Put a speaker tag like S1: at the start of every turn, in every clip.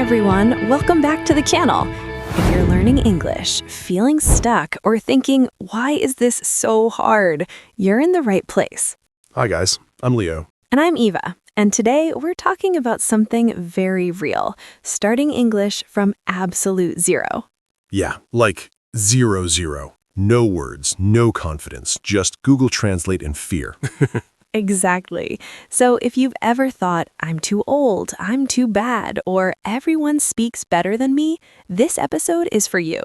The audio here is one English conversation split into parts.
S1: everyone, welcome back to the channel. If you're learning English, feeling stuck, or thinking, why is this so hard? You're in the right place.
S2: Hi guys, I'm Leo.
S1: And I'm Eva, and today we're talking about something very real, starting English from absolute zero.
S2: Yeah, like 0-0. No words, no confidence, just Google Translate and fear.
S1: Exactly. So if you've ever thought, I'm too old, I'm too bad, or everyone speaks better than me, this episode is for you.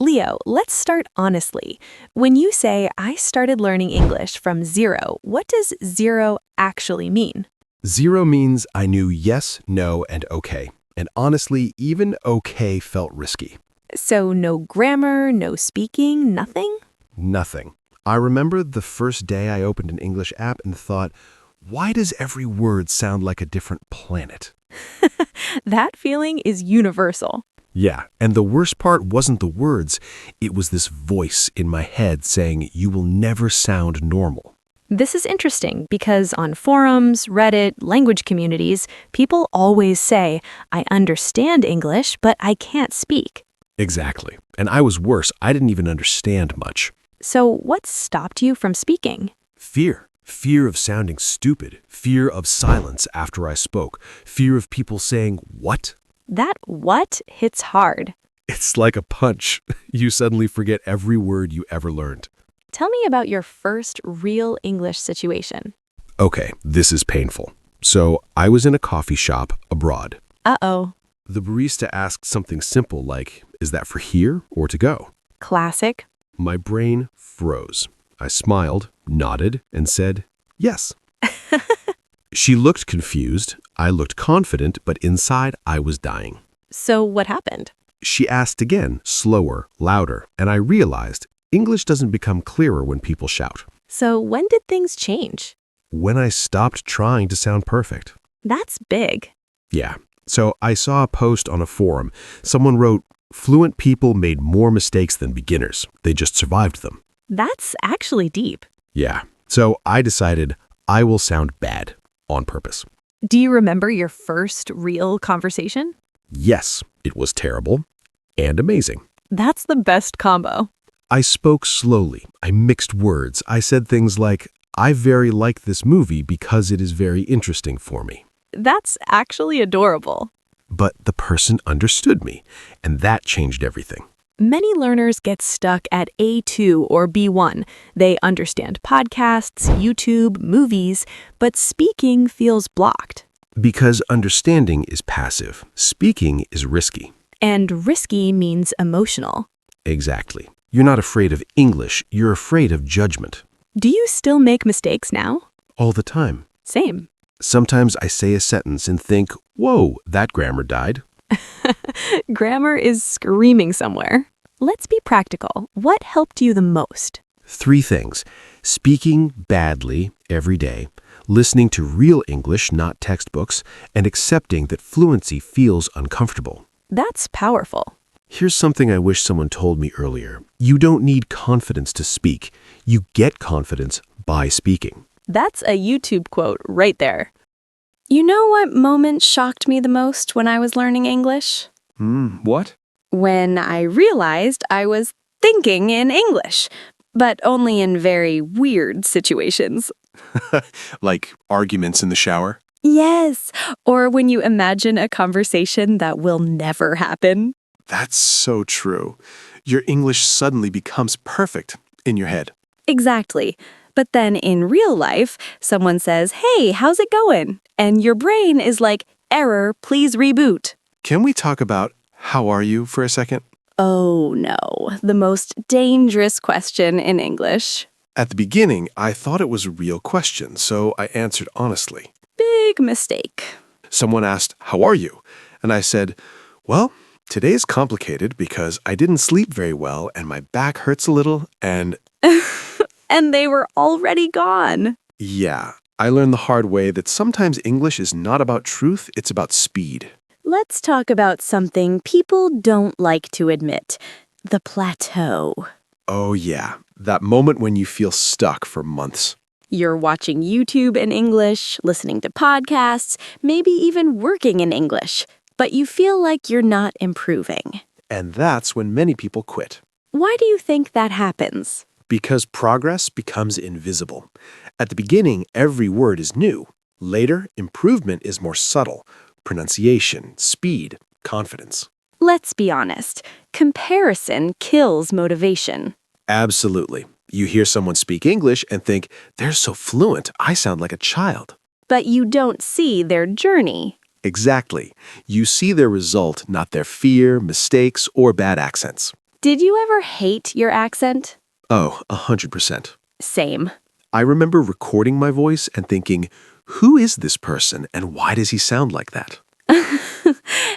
S1: Leo, let's start honestly. When you say, I started learning English from zero, what does zero actually mean?
S2: 0 means I knew yes, no, and okay. And honestly, even okay felt risky.
S1: So no grammar, no speaking, nothing?
S2: Nothing. I remember the first day I opened an English app and thought, why does every word sound like a different planet?
S1: That feeling is universal.
S2: Yeah, and the worst part wasn't the words, it was this voice in my head saying, you will never sound normal.
S1: This is interesting because on forums, Reddit, language communities, people always say, I understand English, but I can't speak.
S2: Exactly. And I was worse, I didn't even understand much.
S1: So what stopped you from speaking?
S2: Fear. Fear of sounding stupid. Fear of silence after I spoke. Fear of people saying, what?
S1: That what hits hard.
S2: It's like a punch. You suddenly forget every word you ever learned.
S1: Tell me about your first real English situation.
S2: Okay, this is painful. So I was in a coffee shop abroad.
S1: Uh-oh.
S2: The barista asked something simple like, is that for here or to go?
S1: Classic.
S2: My brain froze. I smiled, nodded, and said, yes. She looked confused. I looked confident, but inside I was dying.
S1: So what happened?
S2: She asked again, slower, louder, and I realized English doesn't become clearer when people shout.
S1: So when did things change?
S2: When I stopped trying to sound perfect.
S1: That's big.
S2: Yeah. So I saw a post on a forum. Someone wrote, fluent people made more mistakes than beginners. They just survived them.
S1: That's actually deep.
S2: Yeah. So I decided I will sound bad on purpose.
S1: Do you remember your first real conversation?
S2: Yes, it was terrible and amazing.
S1: That's the best combo.
S2: I spoke slowly. I mixed words. I said things like, I very like this movie because it is very interesting for me.
S1: That's actually adorable.
S2: But the person understood me, and that changed everything.
S1: Many learners get stuck at A2 or B1. They understand podcasts, YouTube, movies, but speaking feels blocked.
S2: Because understanding is passive, speaking is risky.
S1: And risky means emotional.
S2: Exactly. You're not afraid of English, you're afraid of judgment.
S1: Do you still make mistakes now?
S2: All the time.
S1: Same.
S2: Sometimes I say a sentence and think, whoa, that grammar died.
S1: Grammar is screaming somewhere. Let's be practical. What helped you the most?
S2: 3 things. Speaking badly every day, listening to real English, not textbooks, and accepting that fluency feels uncomfortable.
S1: That's powerful.
S2: Here's something I wish someone told me earlier. You don't need confidence to speak. You get confidence by speaking.
S1: That's a YouTube quote right there.
S3: You know what moment shocked me the most when I was learning English?
S2: What?
S3: When I realized I was thinking in English, but only in very weird situations.
S2: Like arguments in the shower?
S3: Yes, or when you imagine a conversation that will never happen.
S2: That's so true. Your English suddenly becomes perfect in your head.
S3: Exactly. But then in real life, someone says, hey, how's it going? And your brain is like, error, please reboot.
S2: Can we talk about how are you for a second?
S3: Oh no, the most dangerous question in English.
S2: At the beginning, I thought it was a real question, so I answered honestly.
S3: Big mistake.
S2: Someone asked, how are you? And I said, well, today's complicated because I didn't sleep very well and my back hurts a little and...
S3: And they were already gone.
S2: Yeah, I learned the hard way that sometimes English is not about truth, it's about speed.
S3: Let's talk about something people don't like to admit. The plateau.
S2: Oh yeah, that moment when you feel stuck for months.
S3: You're watching YouTube in English, listening to podcasts, maybe even working in English. but you feel like you're not improving.
S4: And that's when many people quit.
S3: Why do you think that happens?
S4: Because progress becomes invisible. At the beginning, every word is new. Later, improvement is more subtle. Pronunciation, speed, confidence.
S3: Let's be honest. Comparison kills motivation.
S4: Absolutely. You hear someone speak English and think, they're so fluent, I sound like a child.
S3: But you don't see their journey.
S4: Exactly. You see their result, not their fear, mistakes, or bad accents.
S3: Did you ever hate your accent?
S4: Oh, 100%.
S3: Same.
S4: I remember recording my voice and thinking, who is this person and why does he sound like that?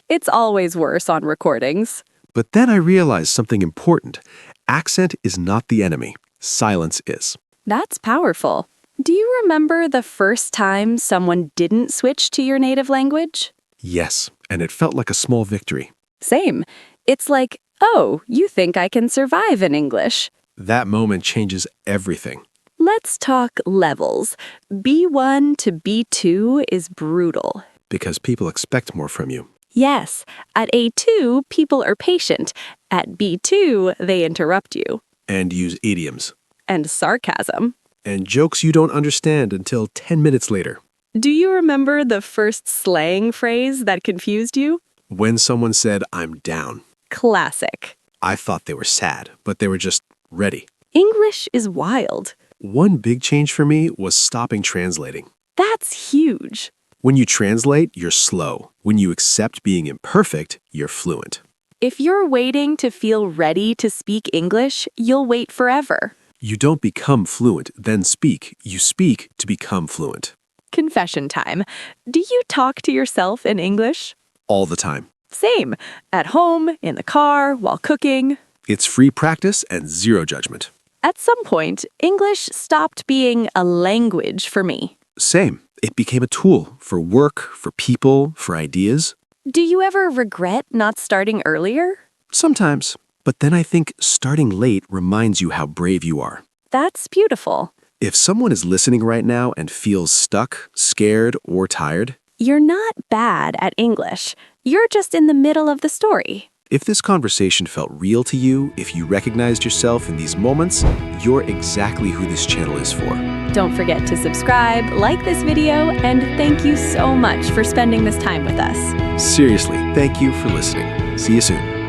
S3: It's always worse on recordings.
S4: But then I realized something important. Accent is not the enemy. Silence is.
S3: That's powerful. Do you remember the first time someone didn't switch to your native language?
S4: Yes, and it felt like a small victory.
S3: Same. It's like, oh, you think I can survive in English.
S4: That moment changes everything.
S3: Let's talk levels. B1 to B2 is brutal.
S4: Because people expect more from you.
S3: Yes, at A2, people are patient. At B2, they interrupt you.
S4: And use idioms.
S3: And sarcasm.
S4: And jokes you don't understand until 10 minutes later.
S3: Do you remember the first slang phrase that confused you?
S4: When someone said, I'm down.
S3: Classic.
S4: I thought they were sad, but they were just ready.
S3: English is wild.
S4: One big change for me was stopping translating.
S3: That's huge.
S4: When you translate, you're slow. When you accept being imperfect, you're fluent.
S3: If you're waiting to feel ready to speak English, you'll wait forever.
S4: You don't become fluent, then speak. You speak to become fluent.
S3: Confession time. Do you talk to yourself in English?
S4: All the time.
S3: Same. At home, in the car, while cooking.
S4: It's free practice and zero judgment.
S3: At some point, English stopped being a language for me.
S4: Same. It became a tool for work, for people, for ideas.
S3: Do you ever regret not starting earlier?
S4: Sometimes. But then I think starting late reminds you how brave you are.
S3: That's beautiful.
S4: If someone is listening right now and feels stuck, scared, or tired,
S3: You're not bad at English. You're just in the middle of the story.
S4: if this conversation felt real to you, if you recognized yourself in these moments, you're exactly who this channel is for.
S3: Don't forget to subscribe, like this video, and thank you so much for spending this time with us.
S4: Seriously, thank you for listening. See you soon.